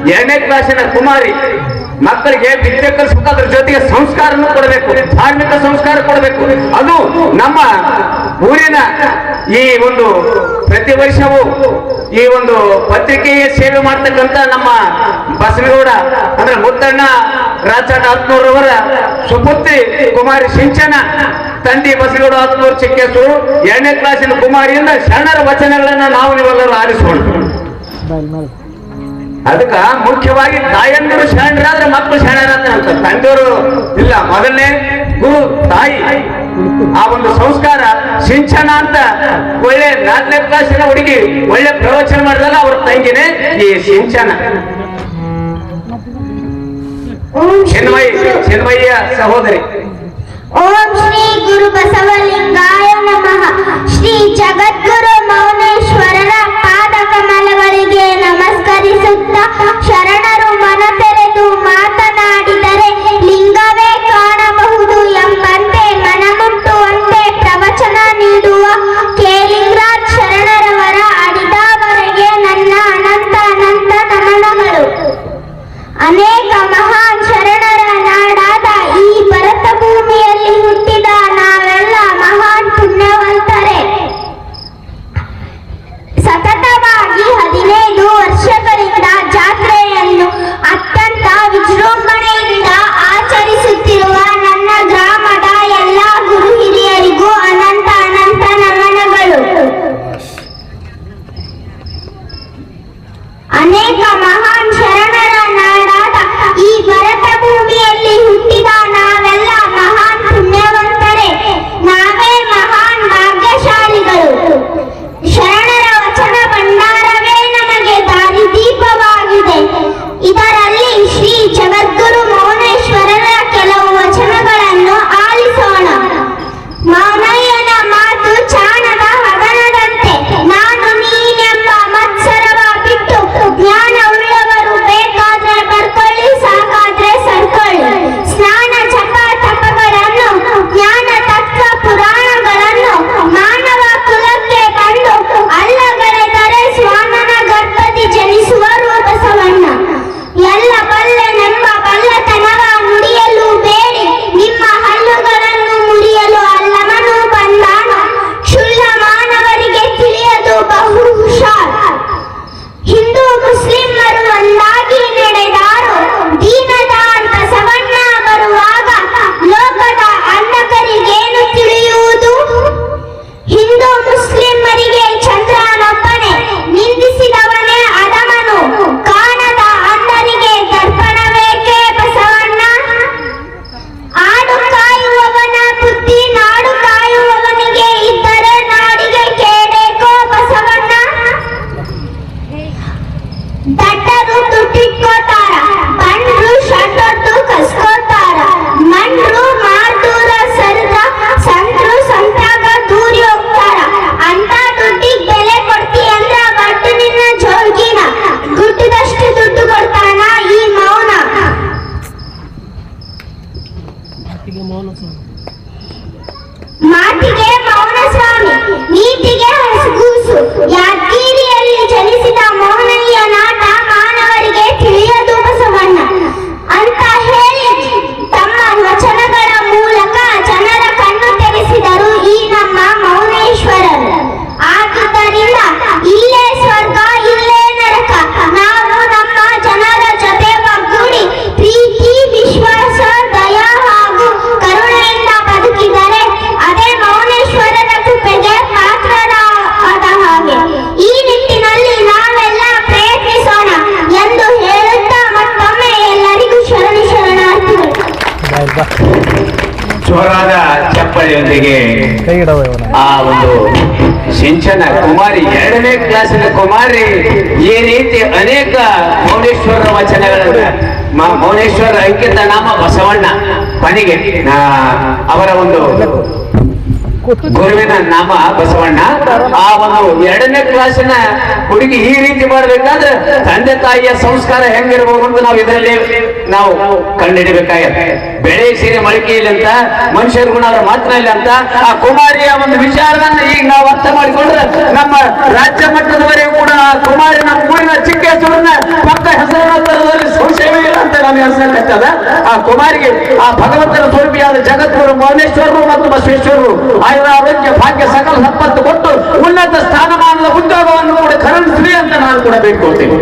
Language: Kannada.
2ನೇ ಕ್ಲಾಸಿನ ಕುಮಾರಿ ಮಕ್ಕಳಿಗೆ ವಿದ್ಯೆ ಕಲಿಸಬೇಕು, ಅದ್ರ ಜೊತೆಗೆ ಸಂಸ್ಕಾರನೂ ಕೊಡಬೇಕು, ಧಾರ್ಮಿಕ ಸಂಸ್ಕಾರ ಕೊಡಬೇಕು. ಅದು ನಮ್ಮ ಊರಿನ ಈ ಒಂದು ಪ್ರತಿ ವರ್ಷವೂ ಈ ಒಂದು ಪತ್ರಿಕೆಯ ಸೇವೆ ಮಾಡ್ತಕ್ಕಂಥ ನಮ್ಮ ಬಸವೇಗೌಡ ಅಂದ್ರೆ ಮುತ್ತಣ್ಣ ರಾಜಣ್ಣ ಆತ್ಮೂರವರ ಸುಪುತ್ರಿ ಕುಮಾರಿ ಸಿಂಚನ ತಂದೆ ಬಸವೇಗೌಡ ಆತ್ಮೂರು ಚಿಕ್ಕೇಶ್ವರು 2ನೇ ಕ್ಲಾಸಿನ ಕುಮಾರಿಯಿಂದ ಶರಣರ ವಚನಗಳನ್ನ ನಾವು ನೀವೆಲ್ಲರೂ ಆರಿಸೋಣ. ಅದಕ್ಕ ಮುಖ್ಯವಾಗಿ ತಾಯಂದಿರು ಶರಣರಾದ್ರೆ ಮಕ್ಕಳು ಶರಣರಾದ್ರೆ ಅಂತ ತಂದೆಯವರು ಇಲ್ಲ. ಮೊದಲನೇ ಗುರು ತಾಯಿ, ಆ ಒಂದು ಸಂಸ್ಕಾರ ಸಿಂಚನ ಅಂತ ಒಳ್ಳೆ 4ನೇ ಕ್ಲಾಸಿನ ಹುಡುಗಿ ಒಳ್ಳೆ ಪ್ರವಚನ ಮಾಡಿದಾಗ ಅವ್ರ ತಂಗಿನೇ ಈ ಸಿಂಚನ. ಚಿನ್ಮಯ್ಯ ಸಹೋದರಿ. ಓಂ ಶ್ರೀ ಗುರು ಬಸವಲಿಂಗಾಯ ನಮಃ. ಶ್ರೀ ಜಗದ್ಗುರು ಮೌನೇಶ್ವರರ ಪಾದ ಕಮಲಗಳಿಗೆ ನಮಸ್ಕರಿಸುತ್ತಾ ಶರಣರು ಮನ ತೆರೆದು ಮಾತನಾಡಿದರೆ ಲಿಂಗವೇ ಕಾಣಬಹುದು ಎಂಬಂತೆ ಮನಮುಟ್ಟುವಂತೆ ಪ್ರವಚನ ನೀಡುವ ಕೇಲಿಂಗರಾಜ್ ಶರಣರವರ ಅಡಿದವರೆಗೆ ನನ್ನ ಅನಂತ ಅನಂತ ನಮನಗಳು. ಅನೇಕ ಮಹಾನ್ ಶರಣರ ನಾಡಾದ ಈ ಭರತ ಭೂಮಿಯಲ್ಲಿ ಹುಟ್ಟಿದ ನಾವೆಲ್ಲ ಮಹಾನ್ ಪುಣ್ಯವಂತರೇ. ಸತತವಾಗಿ 15 ವರ್ಷಗಳಿಂದ ಜಾತ್ರೆಯನ್ನು ಅತ್ಯಂತ ವಿಜೃಂಭಣೆಯಿಂದ ಆಚರಿಸುತ್ತಿರುವ ನನ್ನ ಗ್ರಾಮದ ಎಲ್ಲ ಗುರು ಹಿರಿಯರಿಗೂ ಅನಂತ ಅನಂತ ನಮನಗಳು. ಅನೇಕ ಮಹಾನ್ ಶರಣರ ನಾಡಾದ ಈ ಭರತ ಭೂಮಿಯಲ್ಲಿ ಹುಟ್ಟಿದ ನಾವೆಲ್ಲ ಮಹಾನ್ ಪುಣ್ಯವಂತರೇ. ನಾವೇ ಮಹಾನ್ ಭಾಗ್ಯಶಾಲಿಗಳು. ಶರಣರ ವಚನ ಭಂಡಾರವೇ ನಮಗೆ ದಾರಿದೀಪವಾಗಿದೆ. ಇದರಲ್ಲಿ ಶ್ರೀ ಜಗದ್ಗುರು ಮೌನೇಶ್ವರರ ಕೆಲವು ವಚನಗಳನ್ನು ಆಲಿಸೋಣ. ಮೌನಯ್ಯನ ಮಾತು ಚಾಣದ ಹಗರಣದಂತೆ, ನಾನು ನೀನೆಂಬ ಮತ್ಸರವ ಬಿಟ್ಟು ಜ್ಞಾನವುಳ್ಳವರು ಬೇಕಾದ್ರೆ ಬರ್ಕೊಳ್ಳಿ, ಸಾಕಾದ್ರೆ ಸರ್ಕೊಳ್ಳಿ. ಸ್ನಾನ ಜಪ ತಪಗಳನ್ನು, ಜ್ಞಾನ ತತ್ವ ಪುರಾಣಗಳನ್ನು ಮಾನವ ಕುಲಕ್ಕೆ ತಂದು ಅಲ್ಲಗಳೆದರೆ ಸ್ವಾಮನ ಗರ್ಭದಿ ಜನಿಸುವರು ಬಸವಣ್ಣ. ಎಲ್ಲ ಬಲ್ಲೆನೆಂಬ ಬಲ್ಲತನವ ನುಡಿಯಲು ಬೇಡಿ, ನಿಮ್ಮ ಹಲ್ಲುಗಳನ್ನು ಮುರಿಯಲು ಅಲ್ಲವನು ಬಂದಾನು. ಕ್ಷುಲ್ಲ ಮಾನವರಿಗೆ ತಿಳಿಯದು ಬಹು ಹುಷಾರ್. ಹಿಂದೂ ಮುಸ್ಲಿಮರು ಒಂದಾಗಿ ನಡೆದಾರು, ದೀನದಾನ್ ಬಸವಣ್ಣ ಬರುವಾಗ ಲೋಕದ ಅಂಧಕರಿಗೇನು ತಿಳಿಯುವುದು? ಹಿಂದೂ ಮುಸ್ಲಿಮರಿಗೆ ಚಂದ್ರನೊಬ್ಬನೇ, ನಿಂದಿಸಿದವನೇ ಅಧಮನು. ಕಾಣದ ಅಂಧರಿಗೆ ದರ್ಪಣವೇಕೆ ಬಸವಣ್ಣ? ಆಡು ಕಾಯುವವನ ಬುದ್ಧಿ ನಾಡು ಕಾಯುವವನಿಗೆ ಇದ್ದರೆ ನಾಡಿಗೆ ಕೇಳೇಕೋ ಬಸವಣ್ಣ? ದಡ್ಡರು ತುಟ್ಟಿಟ್ಕೋತಾರ, ಬಂಡ್ರು ಶಟೊಟ್ಟು ಕಸ್ಕೋತಾರ, ಮಂಡ್ರು ಮಾರ್ದೂರ ಸರಿದ ಸಂತ್ರು ಸಂತಾಗ ದೂರಿ ಹೋಗ್ತಾರ. ಅಂತ ದುಡ್ಡಿಗೆ ಬೆಲೆ ಕೊಡ್ತಿ ಅಂದ್ರ ಬಟ್ಟು ನಿನ್ನ ಜೋಲ್ಗಿನ ಗುಡ್ಡದಷ್ಟು ದುಡ್ಡು ಕೊಡ್ತಾನ ಈ ಮೌನ. ಮಾತಿಗೆ ಮೌನ ಸ್ವಾಮಿ, ನೀತಿಗೆ ಹಸಗೂಸು. ಯಾದಗಿರಿಯಲ್ಲಿ ಜನಿಸಿದ ಮೌನಯ್ಯ ನಾಟ ಮಾನವರಿಗೆ ತಿಳಿಯದು ಬಸವಣ್ಣ ಅಂತ ಹೇಳಿ ತಮ್ಮ ವಚನಗಳ ಮೂಲಕ ಜನರ ಕಣ್ಣು ತೆರೆಸಿದರು ಈ ನಮ್ಮ ಮೌನೇಶ್ವರರು. ಆದುದರಿಂದ ಇಲ್ಲೇ ಸ್ವರ್ಗ ಇಲ್ಲೇ ನರಕ. ನಾವು ನಮ್ಮ ಜನರ ಜೊತೆ ಒಗ್ಗೂಡಿ ಪ್ರೀತಿ, ವಿಶ್ವಾಸ, ದಯ ಹಾಗೂ ಕರುಣೆಯಿಂದ ಬದುಕಿದರೆ ಅದೇ ಮೌನೇಶ್ವರರ ಕೃಪೆಗೆ ಪಾತ್ರರಾದ ಹಾಗೆ. ಈ ನಿಟ್ಟಿನಲ್ಲಿ ನಾವೆಲ್ಲ ಪ್ರಯತ್ನಿಸೋಣ ಎಂದು ಹೇಳುತ್ತಾ ಮತ್ತೊಮ್ಮೆ ಎಲ್ಲರಿಗೂ ಶರಣು ಶರಣಾರ್ಥಿಗಳು. ಜೋರಾದ ಚಪ್ಪಳಿಯೊಂದಿಗೆ ಆ ಒಂದು ಸಿಂಚನ ಕುಮಾರಿ 2ನೇ ಕ್ಲಾಸಿನ ಕುಮಾರಿ ಈ ರೀತಿ ಅನೇಕ ಮೌನೇಶ್ವರ ವಚನಗಳನ್ನು ಮೌನೇಶ್ವರ ಅಂಕಿತ ನಾಮ ಬಸವಣ್ಣ, ಕೊನೆಗೆ ಅವರ ಒಂದು ಗುರುವಿನ ನಾಮ ಬಸವಣ್ಣ. ಆ ಒಂದು 2ನೇ ಕ್ಲಾಸಿನ ಹುಡುಗಿ ಈ ರೀತಿ ಮಾಡ್ಬೇಕಾದ್ರೆ ತಂದೆ ತಾಯಿಯ ಸಂಸ್ಕಾರ ಹೆಂಗಿರ್ಬೋದು ಅಂತ ನಾವು ಇದರಲ್ಲಿ ನಾವು ಕಂಡುಹಿಡಿಬೇಕಾಗತ್ತೆ. ಬೆಳೆ ಸೀರೆ ಮೊಳಕೆ ಇಲ್ಲ ಅಂತ, ಮನುಷ್ಯರ ಗುಣ ಮಾತ್ರ ಇಲ್ಲ ಅಂತ ಆ ಕುಮಾರಿಯ ಒಂದು ವಿಚಾರವನ್ನ ಈಗ ನಾವು ಅರ್ಥ ಮಾಡಿಕೊಂಡ್ರೆ ನಮ್ಮ ರಾಜ್ಯ ಮಟ್ಟದವರೆಗೂ ಕೂಡ ಕುಮಾರಿ ನಮ್ಮ ಊರಿನ ಚಿಕ್ಕ ಹೆಸರನ್ನ ಪಕ್ಕ ಹೆಸರನ್ನ ಸ್ವಾಮಿ ಅನ್ಸಕತ್ತದ. ಆ ಕುಮಾರಿಗೆ ಆ ಭಗವಂತನ ಸ್ವರೂಪಿಯಾದ ಜಗದ್ಗುರು ಮೌನೇಶ್ವರರು ಮತ್ತು ಬಸವೇಶ್ವರರು ಆಯುರಾರೋಗ್ಯ ಭಾಗ್ಯ ಸಕಲ ಸಂಪತ್ತು ಕೊಟ್ಟು ಉನ್ನತ ಸ್ಥಾನಮಾನದ ಉದ್ಯೋಗವನ್ನು ಕೂಡ ಕರುಣಿಸಲಿ ಅಂತ ನಾನು ಕೂಡ ಬೇಡ್ಕೊಳ್ತೇನೆ.